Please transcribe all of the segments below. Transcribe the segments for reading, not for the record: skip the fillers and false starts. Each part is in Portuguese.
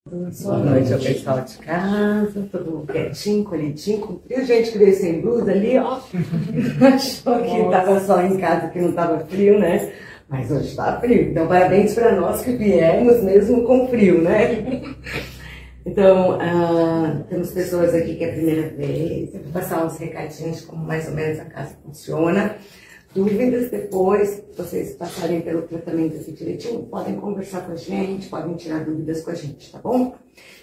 Boa noite ao pessoal de casa, todo mundo quietinho, colhidinho, com frio. Gente que veio sem blusa ali, ó. Achou que estava só em casa, que não estava frio, né? Mas hoje está frio. Então, parabéns para nós que viemos mesmo com frio, né? Então, temos pessoas aqui que é a primeira vez. Eu vou passar uns recadinhos de como mais ou menos a casa funciona. Dúvidas depois, vocês passarem pelo tratamento aqui direitinho, podem conversar com a gente, podem tirar dúvidas com a gente, tá bom?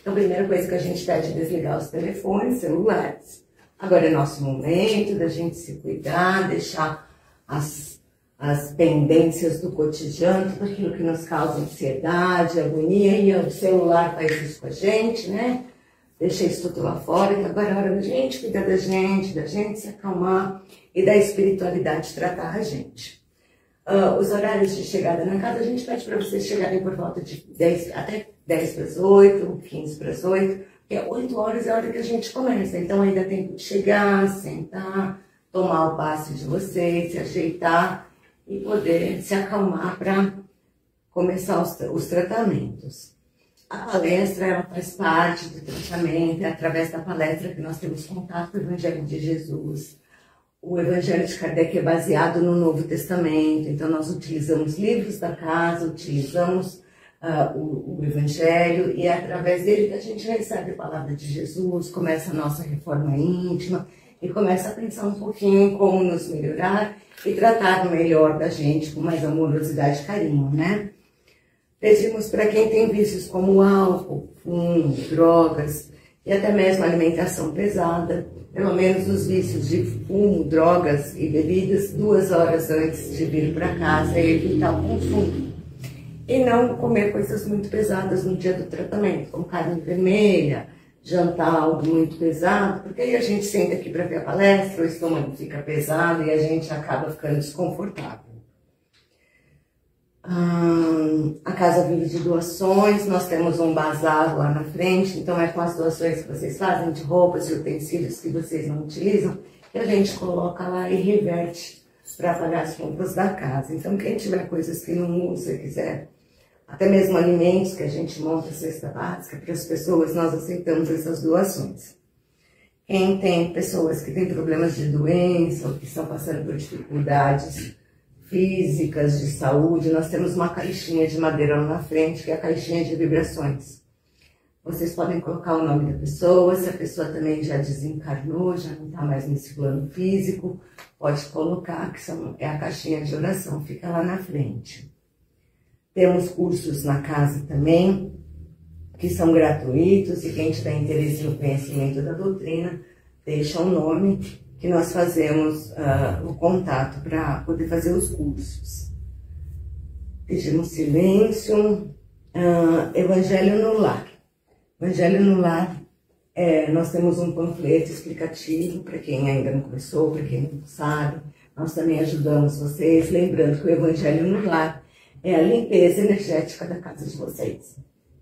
Então, a primeira coisa que a gente pede é desligar os telefones, celulares. Agora é nosso momento da gente se cuidar, deixar as pendências do cotidiano, tudo aquilo que nos causa ansiedade, agonia, e o celular faz isso com a gente, né? Deixa isso tudo lá fora, e agora é hora da gente cuidar da gente se acalmar e da espiritualidade tratar a gente. Os horários de chegada na casa, a gente pede para vocês chegarem por volta de 10, até 10 para as 8, 15 para as 8, porque 8 horas é a hora que a gente começa, então ainda tem tempo de chegar, sentar, tomar o passe de vocês, se ajeitar e poder se acalmar para começar os tratamentos. A palestra, ela faz parte do tratamento, é através da palestra que nós temos contato com o Evangelho de Jesus. O Evangelho de Kardec é baseado no Novo Testamento, então nós utilizamos livros da casa, utilizamos o Evangelho, e é através dele que a gente recebe a palavra de Jesus, começa a nossa reforma íntima, e começa a pensar um pouquinho em como nos melhorar e tratar melhor da gente com mais amorosidade e carinho, né? Pedimos para quem tem vícios como álcool, fumo, drogas e até mesmo alimentação pesada, pelo menos os vícios de fumo, drogas e bebidas, 2 horas antes de vir para casa e evitar o consumo. E não comer coisas muito pesadas no dia do tratamento, como carne vermelha, jantar algo muito pesado, porque aí a gente senta aqui para ver a palestra, o estômago fica pesado e a gente acaba ficando desconfortável. A casa vive de doações, nós temos um bazar lá na frente, então é com as doações que vocês fazem de roupas e utensílios que vocês não utilizam, que a gente coloca lá e reverte para pagar as compras da casa. Então quem tiver coisas que não usa, quiser, até mesmo alimentos que a gente monta cesta básica para as pessoas, nós aceitamos essas doações. Quem tem pessoas que têm problemas de doença ou que estão passando por dificuldades físicas, de saúde, nós temos uma caixinha de madeira lá na frente, que é a caixinha de vibrações. Vocês podem colocar o nome da pessoa, se a pessoa também já desencarnou, já não está mais nesse plano físico, pode colocar, que é a caixinha de oração, fica lá na frente. Temos cursos na casa também, que são gratuitos, e quem tiver interesse no conhecimento da doutrina, deixa o nome, que nós fazemos o contato para poder fazer os cursos. Pedimos silêncio. Evangelho no Lar. Evangelho no Lar, nós temos um panfleto explicativo para quem ainda não começou, para quem não sabe. Nós também ajudamos vocês, lembrando que o Evangelho no Lar é a limpeza energética da casa de vocês.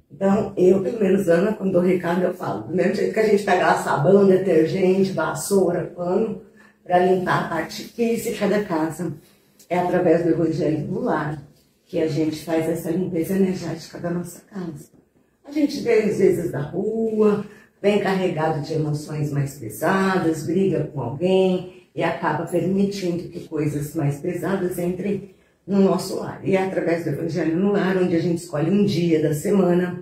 Então, eu, pelo menos, Ana, quando dou recado, eu falo, do mesmo jeito que a gente pega lá sabão, detergente, vassoura, pano, para limpar a parte física da casa, é através do Evangelho do Lar que a gente faz essa limpeza energética da nossa casa. A gente vem, às vezes, da rua, vem carregado de emoções mais pesadas, briga com alguém e acaba permitindo que coisas mais pesadas entrem no nosso lar. E é através do Evangelho no Lar, onde a gente escolhe um dia da semana,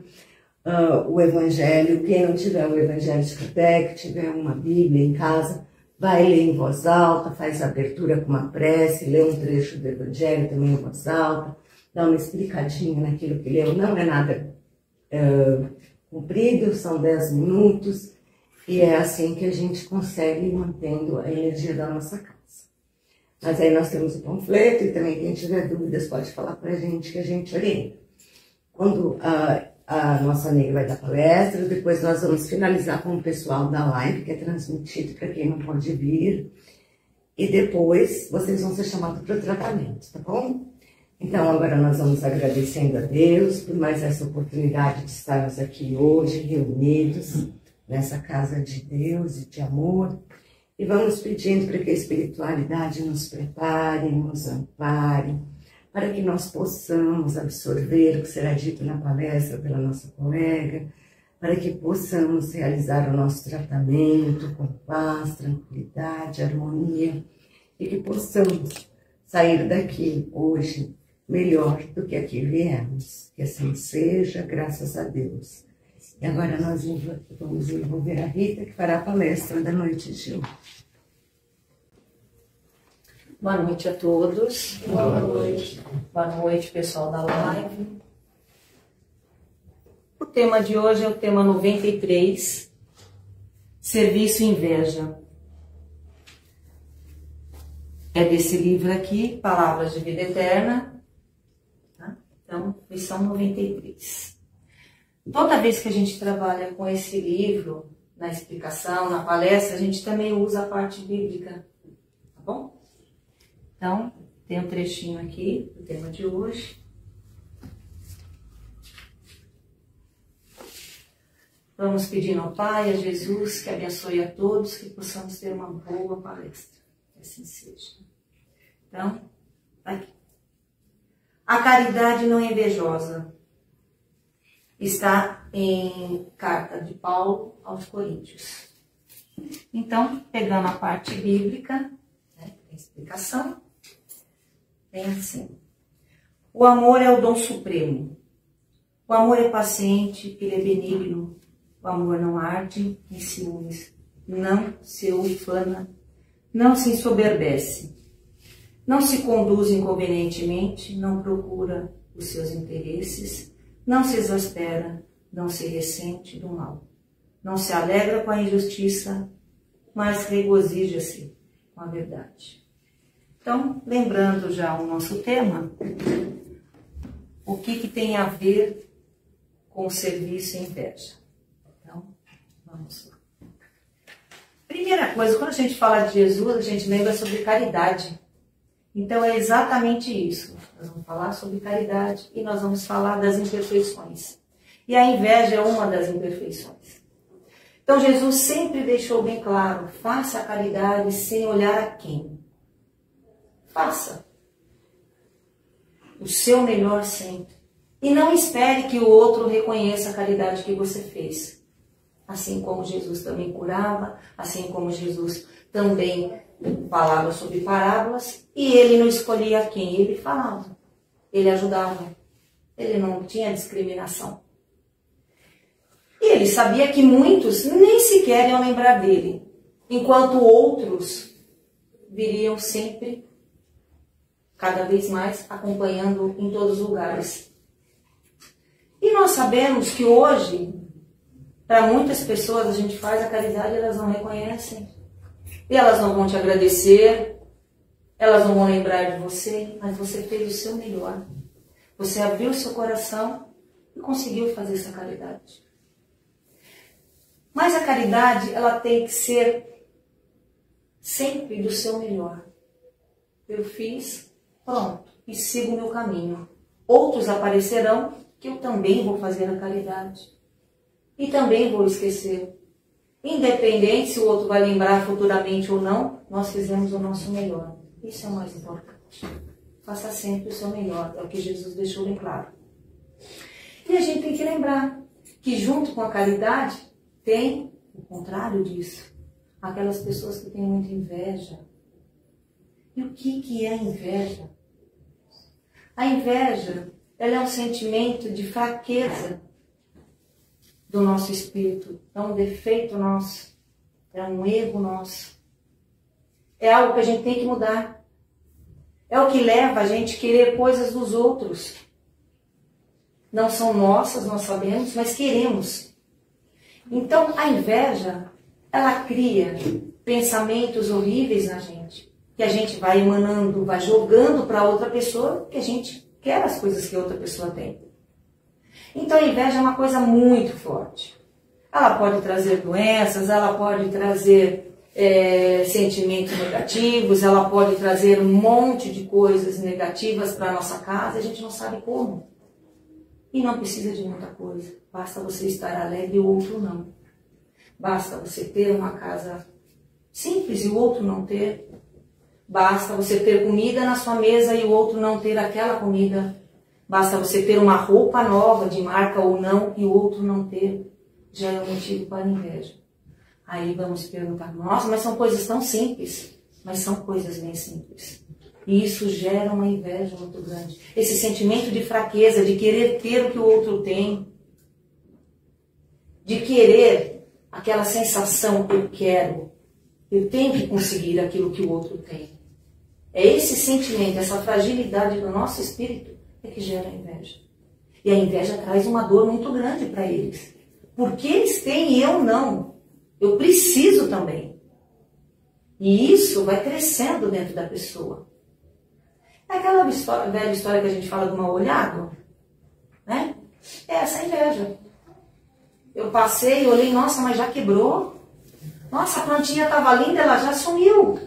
o Evangelho. Quem não tiver o Evangelho de Kardec, tiver uma Bíblia em casa, vai ler em voz alta, faz a abertura com uma prece, lê um trecho do Evangelho também em voz alta, dá uma explicadinha naquilo que leu. Não é nada comprido, são 10 minutos, e é assim que a gente consegue ir mantendo a energia da nossa casa. Mas aí nós temos o panfleto, e também quem tiver dúvidas pode falar para a gente, que a gente orienta. Quando a nossa amiga vai dar palestra, depois nós vamos finalizar com o pessoal da live, que é transmitido para quem não pode vir, e depois vocês vão ser chamados para o tratamento, tá bom? Então agora nós vamos agradecendo a Deus por mais essa oportunidade de estarmos aqui hoje, reunidos nessa casa de Deus e de amor. E vamos pedindo para que a espiritualidade nos prepare, nos ampare, para que nós possamos absorver o que será dito na palestra pela nossa colega, para que possamos realizar o nosso tratamento com paz, tranquilidade, harmonia, e que possamos sair daqui hoje melhor do que aqui viemos. Que assim seja, graças a Deus. E agora nós vamos envolver a Rita, que fará a palestra da noite de hoje. Boa noite a todos. Boa noite. Boa noite, pessoal da live. O tema de hoje é o tema 93, Serviço e Inveja. É desse livro aqui, Palavras de Vida Eterna. Tá? Então, lição 93. Toda vez que a gente trabalha com esse livro, na explicação, na palestra, a gente também usa a parte bíblica. Tá bom? Então, tem um trechinho aqui do tema de hoje. Vamos pedindo ao Pai, a Jesus, que abençoe a todos, que possamos ter uma boa palestra. Que assim seja. Então, aqui. A caridade não é invejosa. Está em carta de Paulo aos Coríntios. Então, pegando a parte bíblica, né, tem explicação, tem assim. O amor é o dom supremo. O amor é paciente, ele é benigno. O amor não arde em ciúmes, não se ufana, não se ensoberbece, não se conduz inconvenientemente, não procura os seus interesses, não se exaspera, não se ressente do mal, não se alegra com a injustiça, mas regozija-se com a verdade. Então, lembrando já o nosso tema, o que tem a ver com serviço e inveja? Vamos lá. Primeira coisa, quando a gente fala de Jesus, a gente lembra sobre caridade. Então é exatamente isso. Nós vamos falar sobre caridade e nós vamos falar das imperfeições. E a inveja é uma das imperfeições. Então Jesus sempre deixou bem claro, faça a caridade sem olhar a quem. Faça o seu melhor sempre. E não espere que o outro reconheça a caridade que você fez. Assim como Jesus também curava, assim como Jesus também falava sobre parábolas, e ele não escolhia quem, ele falava, ele ajudava, ele não tinha discriminação. E ele sabia que muitos nem sequer iam lembrar dele, enquanto outros viriam sempre, cada vez mais, acompanhando em todos os lugares. E nós sabemos que hoje, para muitas pessoas, a gente faz a caridade e elas não reconhecem. E elas não vão te agradecer, elas não vão lembrar de você, mas você fez o seu melhor. Você abriu o seu coração e conseguiu fazer essa caridade. Mas a caridade, ela tem que ser sempre do seu melhor. Eu fiz, pronto, e sigo o meu caminho. Outros aparecerão que eu também vou fazer a caridade. E também vou esquecer. Independente se o outro vai lembrar futuramente ou não, nós fizemos o nosso melhor. Isso é o mais importante. Faça sempre o seu melhor. É o que Jesus deixou bem claro. E a gente tem que lembrar que junto com a caridade tem o contrário disso. Aquelas pessoas que têm muita inveja. E o que é inveja? A inveja, ela é um sentimento de fraqueza do nosso espírito, é um defeito nosso, é um erro nosso. É algo que a gente tem que mudar. É o que leva a gente a querer coisas dos outros. Não são nossas, nós sabemos, mas queremos. Então, a inveja, ela cria pensamentos horríveis na gente, que a gente vai emanando, vai jogando para outra pessoa, que a gente quer as coisas que a outra pessoa tem. Então a inveja é uma coisa muito forte. Ela pode trazer doenças, ela pode trazer sentimentos negativos, ela pode trazer um monte de coisas negativas para a nossa casa, a gente não sabe como. E não precisa de muita coisa, basta você estar alegre e o outro não. Basta você ter uma casa simples e o outro não ter. Basta você ter comida na sua mesa e o outro não ter aquela comida. Basta você ter uma roupa nova, de marca ou não, e o outro não ter. já é um motivo para inveja. Aí vamos perguntar, nossa, mas são coisas tão simples. Mas são coisas bem simples. E isso gera uma inveja muito grande. Esse sentimento de fraqueza, de querer ter o que o outro tem. De querer aquela sensação, eu quero. Eu tenho que conseguir aquilo que o outro tem. É esse sentimento, essa fragilidade do nosso espírito é que gera a inveja. E a inveja traz uma dor muito grande para eles. Porque eles têm e eu não. Eu preciso também. E isso vai crescendo dentro da pessoa. É aquela velha história que a gente fala do mal olhado, né? É essa inveja. Eu passei, olhei, nossa, mas já quebrou. Nossa, a plantinha estava linda, ela já sumiu.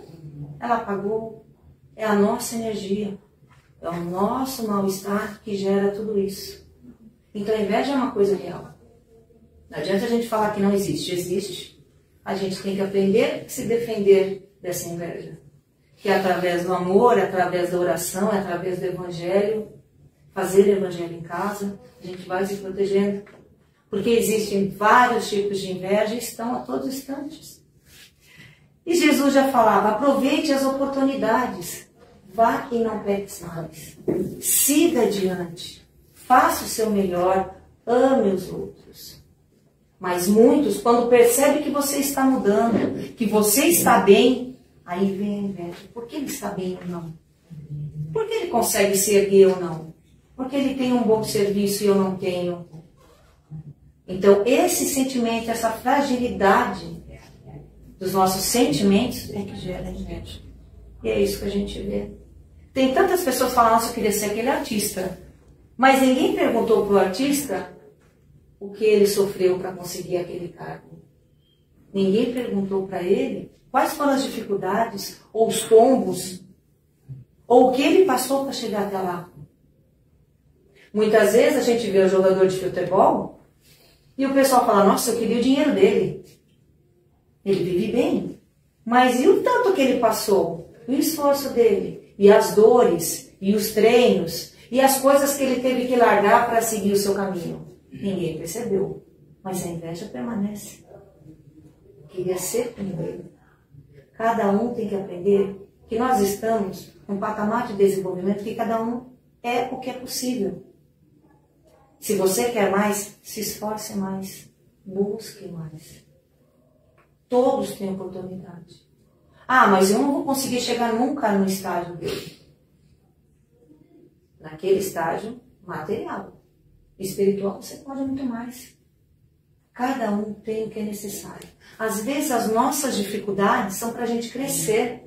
Ela apagou. É a nossa energia. É o nosso mal-estar que gera tudo isso. Então a inveja é uma coisa real. Não adianta a gente falar que não existe. Existe. A gente tem que aprender a se defender dessa inveja. Que é através do amor, é através da oração, é através do evangelho. Fazer evangelho em casa. A gente vai se protegendo. Porque existem vários tipos de inveja e estão a todos os instantes. E Jesus já falava, aproveite as oportunidades. Vá e não peques mais. Siga adiante. Faça o seu melhor. Ame os outros. Mas muitos, quando percebem que você está mudando, que você está bem, aí vem a inveja. Por que ele está bem ou não? Por que ele consegue se erguer ou não? Porque ele tem um bom serviço e eu não tenho. Então, esse sentimento, essa fragilidade dos nossos sentimentos é que gera inveja. E é isso que a gente vê. Tem tantas pessoas que falam, nossa, eu queria ser aquele artista. Mas ninguém perguntou para o artista o que ele sofreu para conseguir aquele cargo. Ninguém perguntou para ele quais foram as dificuldades, ou os tombos, ou o que ele passou para chegar até lá. Muitas vezes a gente vê o jogador de futebol e o pessoal fala, nossa, eu queria o dinheiro dele. Ele vive bem. Mas e o tanto que ele passou? O esforço dele, e as dores, e os treinos, e as coisas que ele teve que largar para seguir o seu caminho. Ninguém percebeu. Mas a inveja permanece. Queria ser como ele. Cada um tem que aprender que nós estamos num patamar de desenvolvimento que cada um é o que é possível. Se você quer mais, se esforce mais. Busque mais. Todos têm oportunidade. Ah, mas eu não vou conseguir chegar nunca no estágio dele. Naquele estágio material. Espiritual, você pode muito mais. Cada um tem o que é necessário. Às vezes, as nossas dificuldades são para a gente crescer.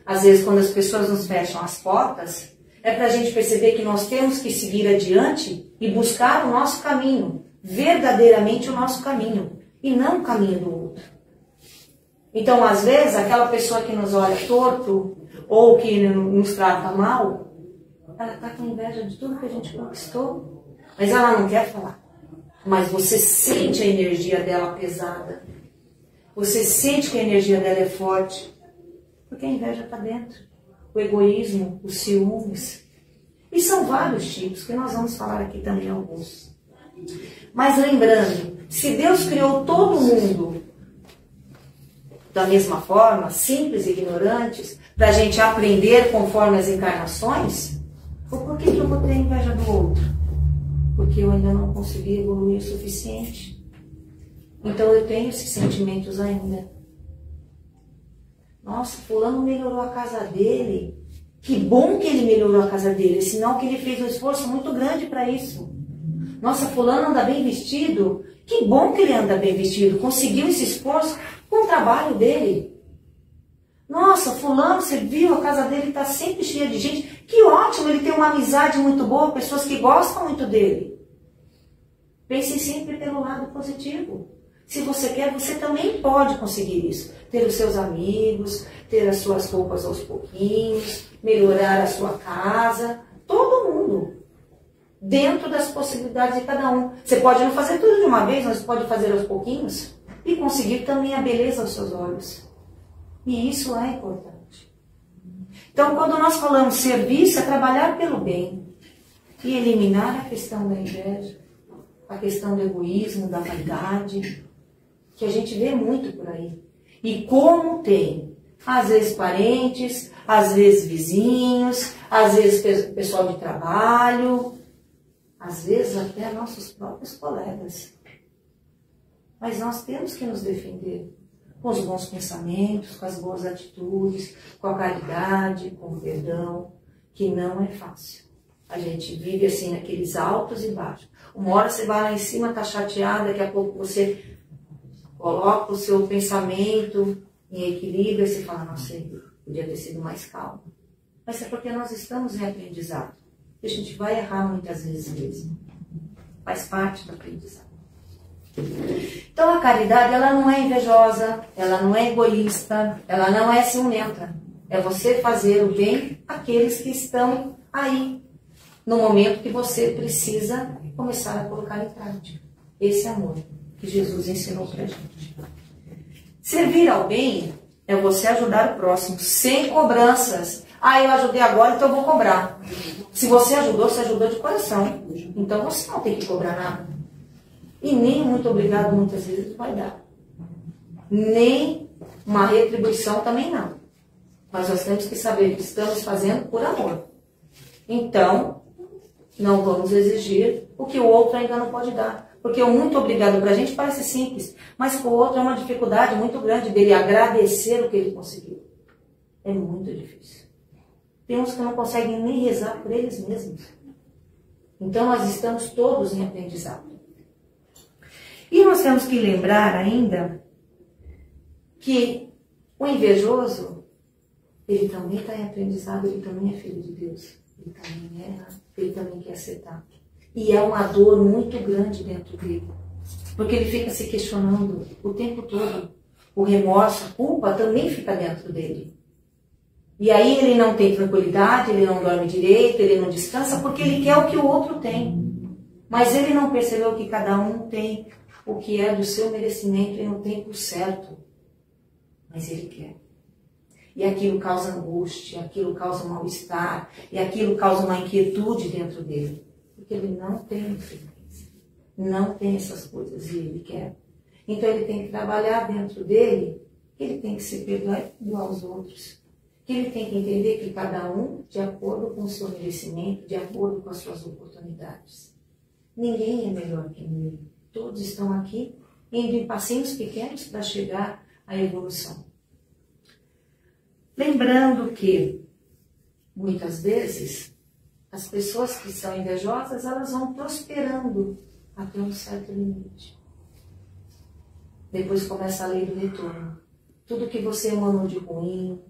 Às vezes, quando as pessoas nos fecham as portas, é para a gente perceber que nós temos que seguir adiante e buscar o nosso caminho. Verdadeiramente o nosso caminho. E não o caminho do outro. Então, às vezes, aquela pessoa que nos olha torto ou que nos trata mal, ela está com inveja de tudo que a gente conquistou. Mas ela não quer falar. Mas você sente a energia dela pesada. Você sente que a energia dela é forte. Porque a inveja está dentro. O egoísmo, os ciúmes. E são vários tipos, que nós vamos falar aqui também alguns. Mas lembrando, se Deus criou todo mundo da mesma forma, simples e ignorantes, para a gente aprender conforme as encarnações, ou por que eu vou ter inveja do outro? Porque eu ainda não consegui evoluir o suficiente. Então eu tenho esses sentimentos ainda. Nossa, fulano melhorou a casa dele. Que bom que ele melhorou a casa dele, sinal que ele fez um esforço muito grande para isso. Nossa, fulano anda bem vestido. Que bom que ele anda bem vestido, conseguiu esse esforço com o trabalho dele. Nossa, fulano, você viu, a casa dele está sempre cheia de gente. Que ótimo, ele tem uma amizade muito boa, pessoas que gostam muito dele. Pense sempre pelo lado positivo. Se você quer, você também pode conseguir isso. Ter os seus amigos, ter as suas roupas aos pouquinhos, melhorar a sua casa, todo mundo. Dentro das possibilidades de cada um. Você pode não fazer tudo de uma vez, mas pode fazer aos pouquinhos e conseguir também a beleza aos seus olhos. E isso é importante. Então, quando nós falamos serviço, é trabalhar pelo bem e eliminar a questão da inveja. a questão do egoísmo, da vaidade, que a gente vê muito por aí. E como tem, às vezes parentes, às vezes vizinhos, às vezes pessoal de trabalho, às vezes até nossos próprios colegas. Mas nós temos que nos defender com os bons pensamentos, com as boas atitudes, com a caridade, com o perdão, que não é fácil. A gente vive assim naqueles altos e baixos. Uma hora você vai lá em cima, tá chateado, daqui a pouco você coloca o seu pensamento em equilíbrio e você fala, nossa, podia ter sido mais calmo. Mas é porque nós estamos em aprendizado. E a gente vai errar muitas vezes mesmo. Faz parte do aprendizado. Então a caridade, ela não é invejosa, ela não é egoísta, ela não é ciumenta. É você fazer o bem àqueles que estão aí, no momento que você precisa começar a colocar em prática. Esse amor que Jesus ensinou pra gente. Servir ao bem é você ajudar o próximo, sem cobranças. Ah, eu ajudei agora, então eu vou cobrar. Se você ajudou de coração. Então você não tem que cobrar nada. E nem muito obrigado muitas vezes vai dar. Nem uma retribuição também não. Mas nós temos que saber que estamos fazendo por amor. Então, não vamos exigir o que o outro ainda não pode dar. Porque o muito obrigado para a gente parece simples, mas para o outro é uma dificuldade muito grande dele agradecer o que ele conseguiu. É muito difícil. Tem uns que não conseguem nem rezar por eles mesmos. Então nós estamos todos em aprendizado. E nós temos que lembrar ainda que o invejoso, ele também está em aprendizado, ele também é filho de Deus. Ele também erra, ele também quer acertar. E é uma dor muito grande dentro dele. Porque ele fica se questionando o tempo todo. O remorso, a culpa também fica dentro dele. E aí ele não tem tranquilidade, ele não dorme direito, ele não descansa, porque ele quer o que o outro tem. Mas ele não percebeu que cada um tem o que é do seu merecimento e no tempo certo. Mas ele quer. E aquilo causa angústia, aquilo causa mal-estar, e aquilo causa uma inquietude dentro dele. Porque ele não tem influência, não tem essas coisas, e ele quer. Então ele tem que trabalhar dentro dele, que ele tem que se perdoar aos outros. Que ele tem que entender que cada um, de acordo com o seu merecimento, de acordo com as suas oportunidades. Ninguém é melhor que ninguém. Todos estão aqui, indo em passinhos pequenos para chegar à evolução. Lembrando que, muitas vezes, as pessoas que são invejosas, elas vão prosperando até um certo limite. Depois começa a lei do retorno. Tudo que você emanou de ruim,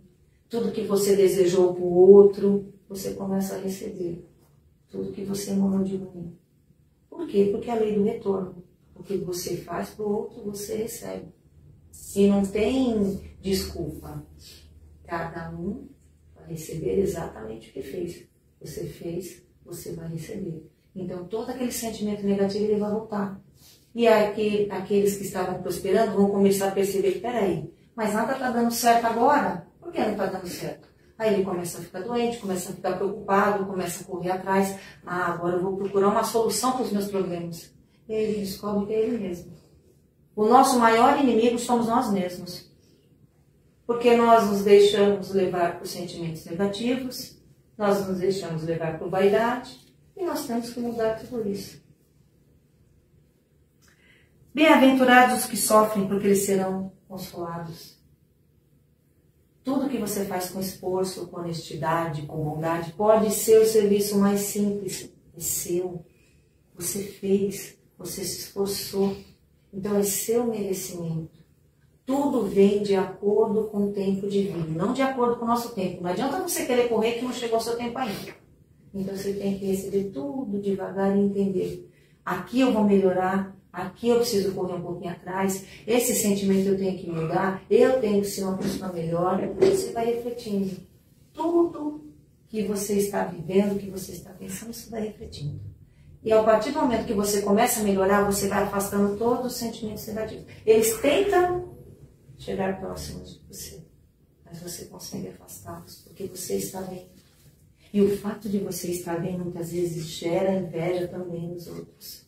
tudo que você desejou para o outro, você começa a receber. Tudo que você emanou de ruim. Por quê? Porque é a lei do retorno. O que você faz para o outro, você recebe. E não tem desculpa. Cada um vai receber exatamente o que fez. Você fez, você vai receber. Então, todo aquele sentimento negativo, ele vai voltar. E aqueles que estavam prosperando vão começar a perceber, peraí, mas nada está dando certo agora? Por que não está dando certo? Aí ele começa a ficar doente, começa a ficar preocupado, começa a correr atrás. Ah, agora eu vou procurar uma solução para os meus problemas. E aí ele descobre que é ele mesmo. O nosso maior inimigo somos nós mesmos. Porque nós nos deixamos levar por sentimentos negativos, nós nos deixamos levar por vaidade, e nós temos que mudar tudo isso. Bem-aventurados os que sofrem, porque eles serão consolados. Tudo que você faz com esforço, com honestidade, com bondade, pode ser o serviço mais simples. É seu. Você fez, você se esforçou. Então é seu merecimento. Tudo vem de acordo com o tempo divino, não de acordo com o nosso tempo. Não adianta você querer correr que não chegou o seu tempo ainda. Então você tem que receber tudo devagar e entender. Aqui eu vou melhorar, aqui eu preciso correr um pouquinho atrás, esse sentimento eu tenho que mudar, eu tenho que ser uma pessoa melhor. Você vai refletindo. Tudo que você está vivendo, que você está pensando, você vai refletindo. E a partir do momento que você começa a melhorar, você vai afastando todos os sentimentos negativos. Eles tentam chegar próximos de você, mas você consegue afastá-los, porque você está bem. E o fato de você estar bem, muitas vezes, gera inveja também nos outros.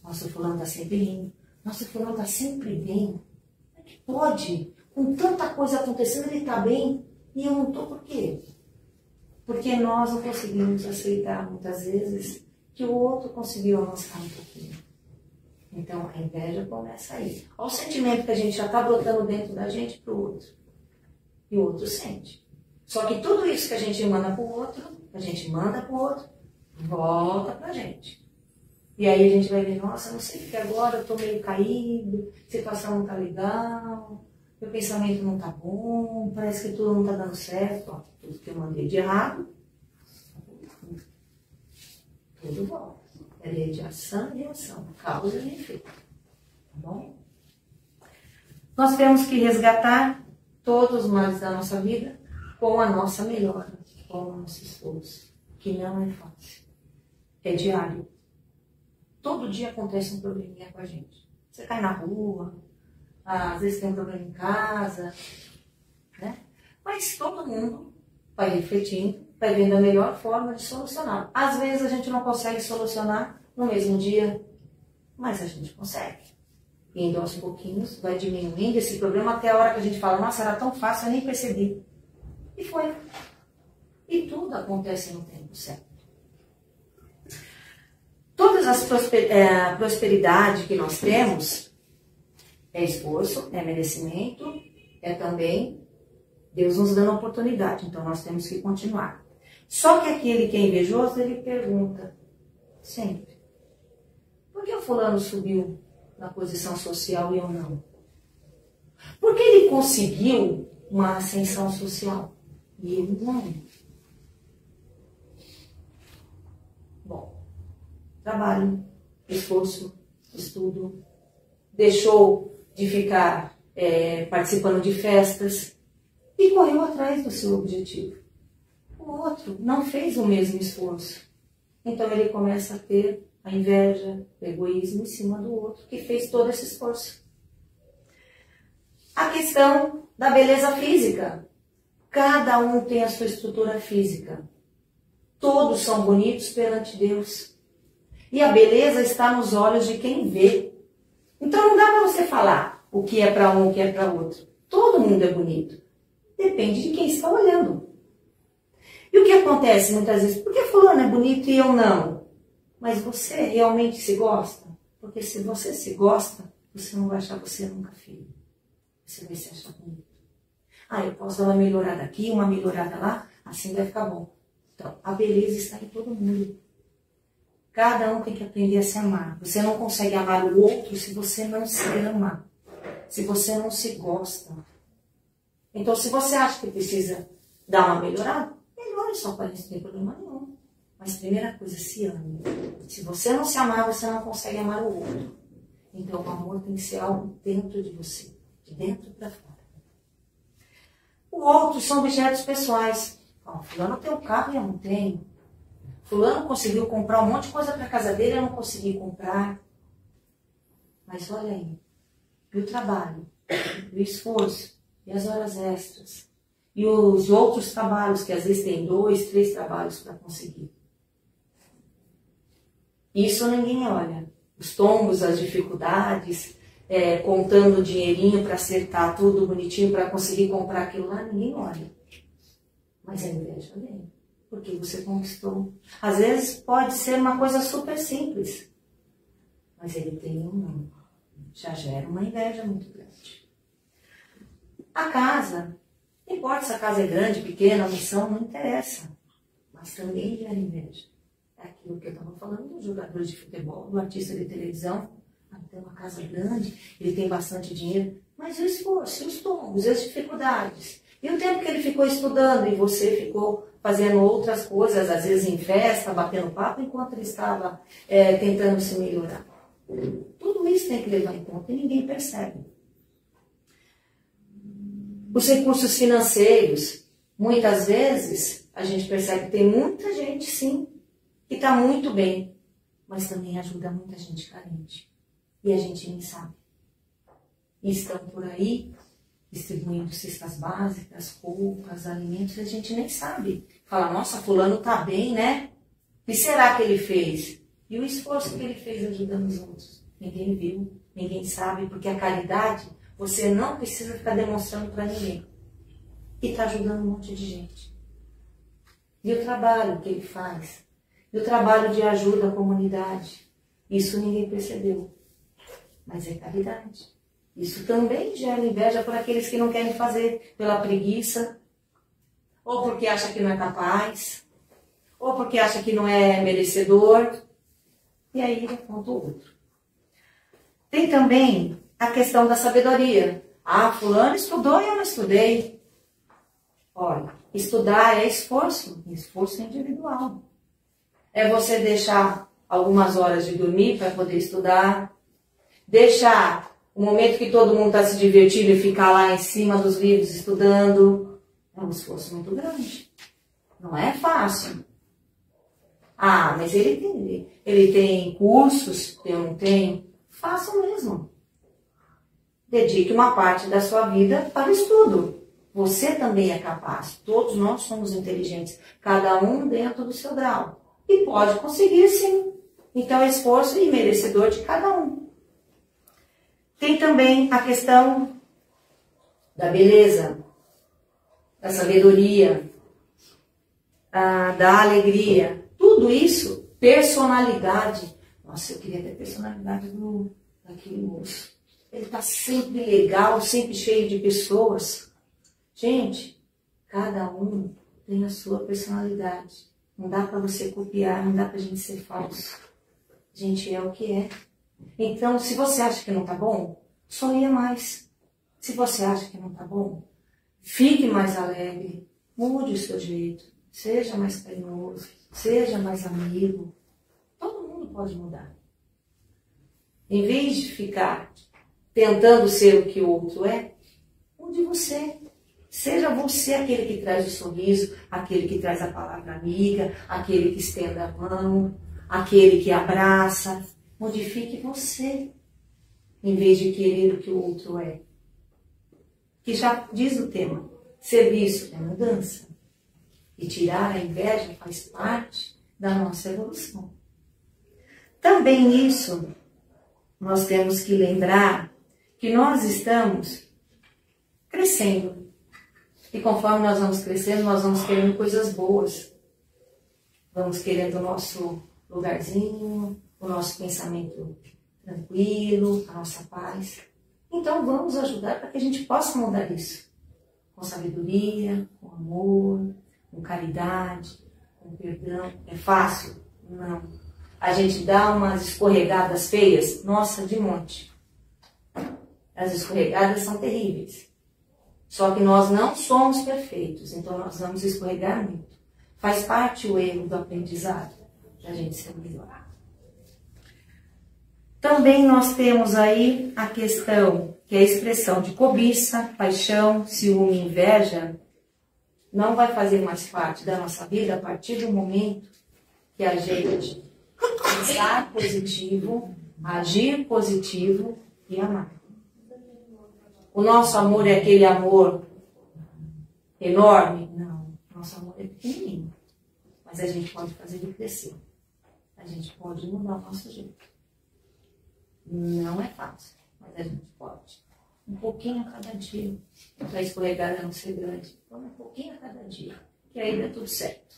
Nossa, o fulano está sempre rindo. Nossa, o fulano está sempre bem. Como é que pode? Com tanta coisa acontecendo, ele está bem e eu não estou, por quê? Porque nós não conseguimos aceitar muitas vezes que o outro conseguiu avançar um pouquinho. Então a inveja começa aí. Olha o sentimento que a gente já está botando dentro da gente para o outro. E o outro sente. Só que tudo isso que a gente manda para o outro, a gente manda para o outro, volta para a gente. E aí a gente vai ver, nossa, não sei porque agora eu estou meio caído, a situação não está legal, meu pensamento não está bom, parece que tudo não está dando certo. Ó, tudo que eu mandei de errado, tudo volta. É lei de ação e reação, causa e efeito. Tá bom? Nós temos que resgatar todos os males da nossa vida com a nossa melhora, com o nosso esforço, que não é fácil. É diário. Todo dia acontece um probleminha com a gente. Você cai na rua, às vezes tem um problema em casa, né? Mas todo mundo vai refletindo, vai vendo a melhor forma de solucionar. Às vezes a gente não consegue solucionar no mesmo dia, mas a gente consegue. Indo aos pouquinhos, vai diminuindo esse problema até a hora que a gente fala, nossa, era tão fácil, eu nem percebi. E foi. E tudo acontece no tempo certo. Todas as prosperidade que nós temos é esforço, é merecimento, é também Deus nos dando oportunidade. Então nós temos que continuar. Só que aquele que é invejoso, ele pergunta sempre: por que o fulano subiu na posição social e eu não? Por que ele conseguiu uma ascensão social e eu não? Bom, trabalho, esforço, estudo, deixou de ficar participando de festas e correu atrás do seu objetivo. O outro não fez o mesmo esforço. Então ele começa a ter a inveja, o egoísmo em cima do outro, que fez todo esse esforço. A questão da beleza física. Cada um tem a sua estrutura física. Todos são bonitos perante Deus. E a beleza está nos olhos de quem vê. Então não dá para você falar o que é para um, o que é para outro. Todo mundo é bonito. Depende de quem está olhando. E o que acontece muitas vezes? Por que fulano é bonito e eu não? Mas você realmente se gosta? Porque se você se gosta, você não vai achar você nunca feio. Você vai se achar bonito. Ah, eu posso dar uma melhorada aqui, uma melhorada lá, assim vai ficar bom. Então, a beleza está em todo mundo. Cada um tem que aprender a se amar. Você não consegue amar o outro se você não se ama. Se você não se gosta. Então, se você acha que precisa dar uma melhorada, melhore sua aparência, não tem problema nenhum. Mas, primeira coisa, se ame. Se você não se amar, você não consegue amar o outro. Então, o amor tem que ser algo dentro de você. De dentro para fora. O outro são objetos pessoais. Ó, fulano tem um carro e eu não tenho. Fulano conseguiu comprar um monte de coisa para a casa dele e eu não consegui comprar. Mas olha aí. E o trabalho, o esforço, e as horas extras. E os outros trabalhos, que às vezes tem 2, 3 trabalhos para conseguir. Isso ninguém olha. Os tombos, as dificuldades, contando o dinheirinho para acertar tudo bonitinho, para conseguir comprar aquilo lá, ninguém olha. Mas a inveja vem, porque você conquistou. Às vezes pode ser uma coisa super simples, mas ele tem um não. Já gera uma inveja muito grande. A casa, não importa se a casa é grande, pequena, a missão, não interessa. Mas também gera inveja. É aquilo que eu estava falando do jogador de futebol, do artista de televisão. Ele tem uma casa grande, ele tem bastante dinheiro, mas o esforço, os tombos, as dificuldades. E o tempo que ele ficou estudando e você ficou fazendo outras coisas, às vezes em festa, batendo papo, enquanto ele estava tentando se melhorar. Tudo isso tem que levar em conta e ninguém percebe. Os recursos financeiros, muitas vezes, a gente percebe que tem muita gente, sim, que está muito bem, mas também ajuda muita gente carente. E a gente nem sabe. E estão por aí distribuindo cestas básicas, roupas, alimentos, e a gente nem sabe. Fala, nossa, fulano está bem, né? O que será que ele fez? E o esforço que ele fez ajudando os outros? Ninguém viu, ninguém sabe, porque a caridade você não precisa ficar demonstrando para ninguém. E está ajudando um monte de gente. E o trabalho que ele faz? E o trabalho de ajuda à comunidade? Isso ninguém percebeu. Mas é caridade. Isso também gera inveja por aqueles que não querem fazer, pela preguiça, ou porque acha que não é capaz, ou porque acha que não é merecedor. E aí aponta o outro. Tem também a questão da sabedoria. Ah, fulano estudou e eu não estudei. Olha, estudar é esforço, esforço individual. É você deixar algumas horas de dormir para poder estudar, deixar o momento que todo mundo está se divertindo e ficar lá em cima dos livros estudando. É um esforço muito grande. Não é fácil. Ah, mas ele tem cursos, eu não tenho. Faça o mesmo. Dedique uma parte da sua vida para o estudo. Você também é capaz. Todos nós somos inteligentes. Cada um dentro do seu grau. E pode conseguir sim. Então é esforço e merecedor de cada um. Tem também a questão da beleza, da sabedoria, da alegria. Tudo isso, personalidade. Nossa, eu queria ter a personalidade daquele moço. Ele está sempre legal, sempre cheio de pessoas. Gente, cada um tem a sua personalidade. Não dá para você copiar, não dá para a gente ser falso. A gente é o que é. Então, se você acha que não está bom, sorria mais. Se você acha que não está bom, fique mais alegre, mude o seu jeito, seja mais carinhoso, seja mais amigo. Todo mundo pode mudar. Em vez de ficar tentando ser o que o outro é, mude você. Seja você aquele que traz o sorriso, aquele que traz a palavra amiga, aquele que estende a mão, aquele que abraça. Modifique você, em vez de querer o que o outro é. Que já diz o tema, serviço é mudança. E tirar a inveja faz parte da nossa evolução. Também nisso, nós temos que lembrar que nós estamos crescendo. E conforme nós vamos crescendo, nós vamos querendo coisas boas. Vamos querendo o nosso lugarzinho, o nosso pensamento tranquilo, a nossa paz. Então vamos ajudar para que a gente possa mudar isso. Com sabedoria, com amor, com caridade, com perdão. É fácil? Não. A gente dá umas escorregadas feias? Nossa, de monte. As escorregadas são terríveis. Só que nós não somos perfeitos, então nós vamos escorregar muito. Faz parte o erro do aprendizado, para a gente ser melhor. Também nós temos aí a questão, que é a expressão de cobiça, paixão, ciúme, inveja, não vai fazer mais parte da nossa vida a partir do momento que a gente pensar positivo, agir positivo e amar. O nosso amor é aquele amor enorme? Não, nosso amor é pequenininho. Mas a gente pode fazer ele crescer. A gente pode mudar o nosso jeito. Não é fácil, mas a gente pode. Um pouquinho a cada dia. Para escorregar não ser grande. Então, um pouquinho a cada dia. Que aí dá tudo certo.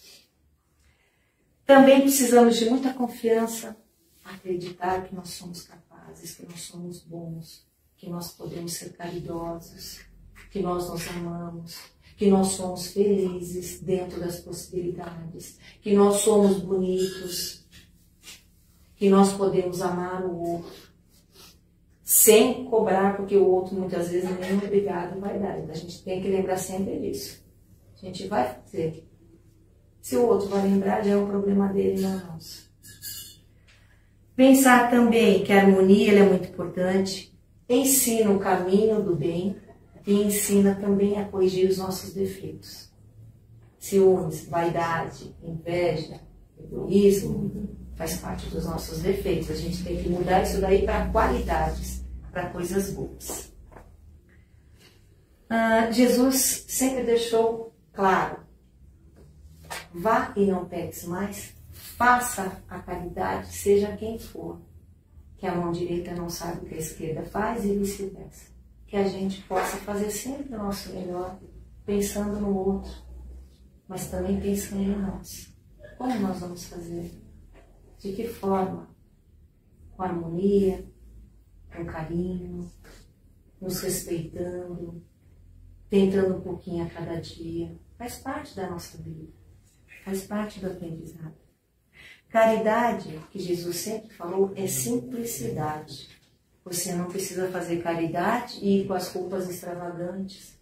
Também precisamos de muita confiança. Acreditar que nós somos capazes, que nós somos bons. Que nós podemos ser caridosos, que nós nos amamos, que nós somos felizes dentro das possibilidades, que nós somos bonitos, que nós podemos amar o outro, sem cobrar, porque o outro muitas vezes nem obrigado vai dar. Então, a gente tem que lembrar sempre disso. A gente vai fazer. Se o outro vai lembrar, já é o problema dele, não é nosso. Pensar também que a harmonia ela é muito importante. Ensina o caminho do bem e ensina também a corrigir os nossos defeitos. Ciúmes, vaidade, inveja, egoísmo, faz parte dos nossos defeitos. A gente tem que mudar isso daí para qualidades, para coisas boas. Jesus sempre deixou claro, vá e não peques mais, faça a caridade, seja quem for, que a mão direita não sabe o que a esquerda faz e vice-versa. Que a gente possa fazer sempre o nosso melhor, pensando no outro, mas também pensando em nós. Como nós vamos fazer? De que forma? Com harmonia, com carinho, nos respeitando, tentando um pouquinho a cada dia. Faz parte da nossa vida, faz parte do aprendizado. Caridade, que Jesus sempre falou, é simplicidade. Você não precisa fazer caridade e ir com as roupas extravagantes,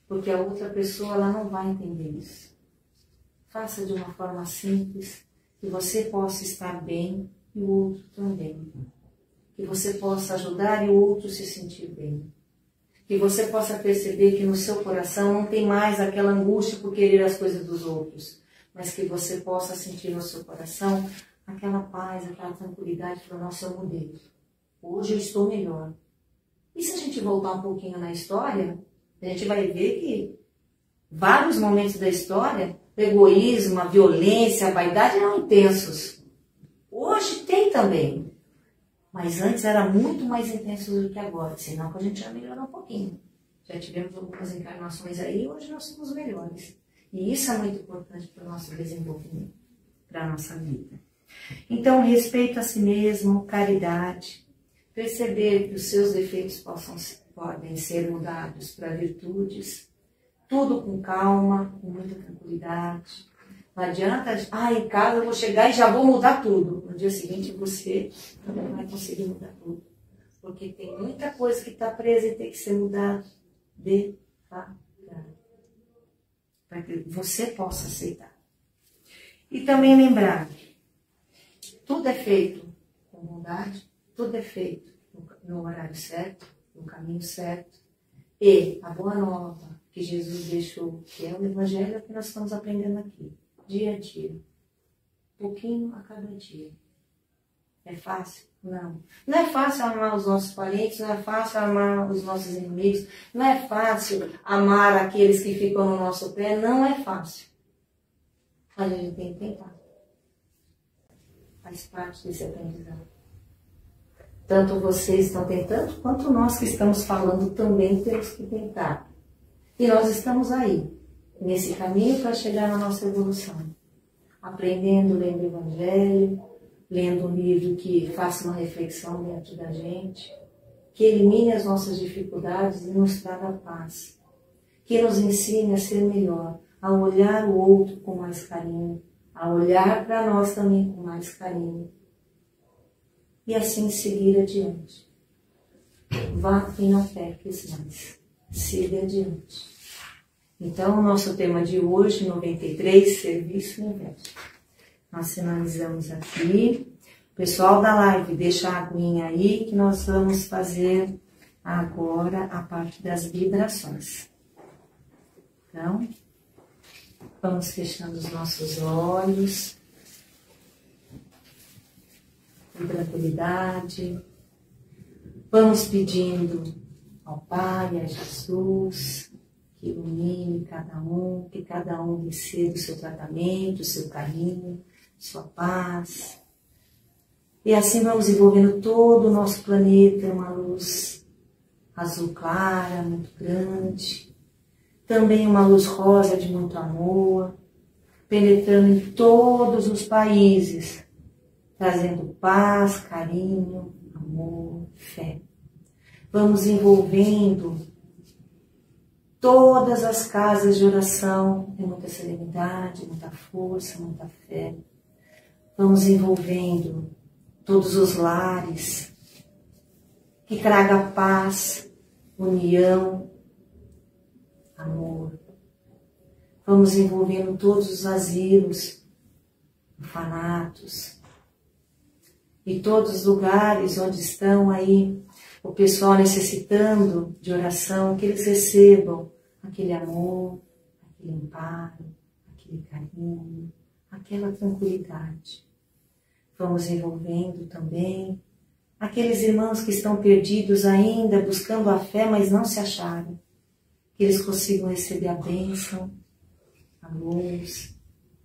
porque a outra pessoa ela não vai entender isso. Faça de uma forma simples, que você possa estar bem e o outro também. Que você possa ajudar e o outro se sentir bem. Que você possa perceber que no seu coração não tem mais aquela angústia por querer as coisas dos outros, mas que você possa sentir no seu coração aquela paz, aquela tranquilidade para o nosso mudei. Hoje eu estou melhor. E se a gente voltar um pouquinho na história, a gente vai ver que vários momentos da história, o egoísmo, a violência, a vaidade eram intensos. Hoje tem também. Mas antes era muito mais intenso do que agora, senão que a gente já melhorou um pouquinho. Já tivemos algumas encarnações aí e hoje nós somos melhores. E isso é muito importante para o nosso desenvolvimento, para a nossa vida. Então, respeito a si mesmo, caridade, perceber que os seus defeitos podem ser mudados para virtudes, tudo com calma, com muita tranquilidade. Não adianta, em casa eu vou chegar e já vou mudar tudo. No dia seguinte você não vai conseguir mudar tudo. Porque tem muita coisa que está presa e tem que ser mudada devagar. Para que você possa aceitar. E também lembrar, tudo é feito com bondade, tudo é feito no horário certo, no caminho certo. E a boa nova que Jesus deixou, que é o Evangelho, que nós estamos aprendendo aqui. Dia a dia, pouquinho a cada dia. É fácil? Não. Não é fácil amar os nossos parentes, não é fácil amar os nossos inimigos, não é fácil amar aqueles que ficam no nosso pé, não é fácil. Mas a gente tem que tentar. Faz parte desse aprendizado. Tanto vocês estão tentando, quanto nós que estamos falando também temos que tentar. E nós estamos aí, nesse caminho para chegar na nossa evolução. Aprendendo, lendo o Evangelho, lendo um livro que faça uma reflexão dentro da gente, que elimine as nossas dificuldades e nos traga paz. Que nos ensine a ser melhor, a olhar o outro com mais carinho, a olhar para nós também com mais carinho. E assim seguir adiante. Vá e não peques mais. Siga adiante. Então, o nosso tema de hoje, 93, Serviço e Inveja. Nós finalizamos aqui. Pessoal da live, deixa a aguinha aí que nós vamos fazer agora a parte das vibrações. Então, vamos fechando os nossos olhos. Com tranquilidade. Vamos pedindo ao Pai, a Jesus, que ilumine cada um, que cada um receba o seu tratamento, o seu carinho, sua paz. E assim vamos envolvendo todo o nosso planeta, uma luz azul clara, muito grande. Também uma luz rosa de muito amor, penetrando em todos os países, trazendo paz, carinho, amor, fé. Vamos envolvendo todas as casas de oração em muita serenidade, muita força, muita fé. Vamos envolvendo todos os lares, que traga paz, união, amor. Vamos envolvendo todos os asilos, orfanatos, e todos os lugares onde estão aí o pessoal necessitando de oração, que eles recebam aquele amor, aquele amparo, aquele carinho, aquela tranquilidade. Vamos envolvendo também aqueles irmãos que estão perdidos ainda, buscando a fé, mas não se acharam. Que eles consigam receber a bênção, a luz,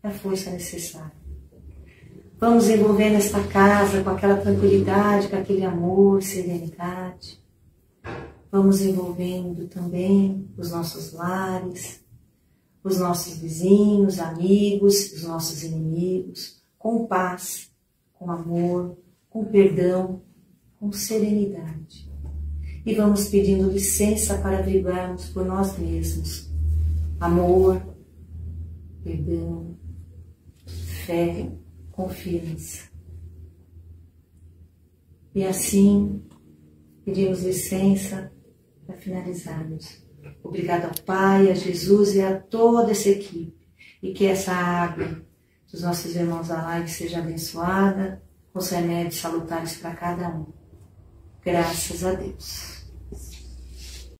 a força necessária. Vamos envolvendo esta casa com aquela tranquilidade, com aquele amor, serenidade. Vamos envolvendo também os nossos lares, os nossos vizinhos, amigos, os nossos inimigos, com paz, com amor, com perdão, com serenidade. E vamos pedindo licença para vibrarmos por nós mesmos. Amor, perdão, fé, confiança. E assim, pedimos licença para finalizarmos. Obrigado ao Pai, a Jesus e a toda essa equipe. E que essa água dos nossos irmãos da live seja abençoada, com os remédios salutares para cada um. Graças a Deus.